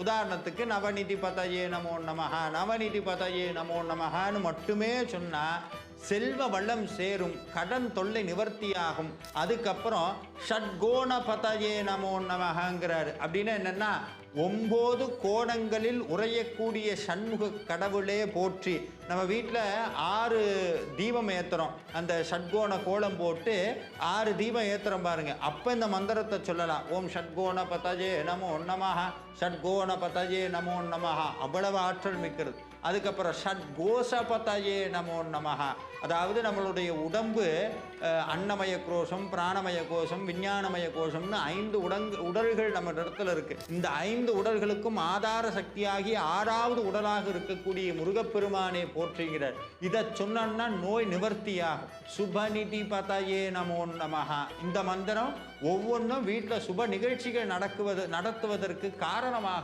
உதாரணத்துக்கு நவநிதி பதயே நமோ நமஹ, நவநிதி பதயே நமோ நமஹன்னு மட்டுமே சொன்னால் செல்வ வளம் சேரும், கடன் தொல்லை நிவர்த்தியாகும். அதுக்கப்புறம் ஷட்கோண பதயே நமோ நமஹங்கிறாரு. அப்படின்னா என்னென்னா 9 கோணங்களில் உறையக்கூடிய சண்முக கடவுளே போற்றி. நம்ம வீட்டில் 6 தீபம் ஏற்றுறோம், அந்த ஷட்கோண கோலம் போட்டு 6 தீபம் ஏற்றுறோம் பாருங்க. அப்போ இந்த மந்திரத்தை சொல்லலாம். ஓம் ஷட்கோண பதயே நமோ நமஹ, ஷட்கோண பதயே நமோ நமஹ. அவ்வளவு ஆற்றல் மிக்கிறது. அதுக்கப்புறம் ஷட்கோஷ பதயே நமோ நமஹ, அதாவது நம்மளுடைய உடம்பு அன்னமய கோஷம், பிராணமய கோஷம், விஞ்ஞானமய கோஷம்னு 5 உடல்கள் நம்ம இடத்துல இருக்கு. இந்த 5 உடல்களுக்கும் ஆதார சக்தியாகி 6வது உடலாக இருக்கக்கூடிய முருகப்பெருமானை போற்றுகிறார். இதை சொன்னா நோய் நிவர்த்தியாகும். சுபநிதி பதயே நமோ நமஹ. இந்த மந்திரம் ஒவ்வொன்றும் வீட்டில் சுப நிகழ்ச்சிகள் நடத்துவதற்கு காரணமாக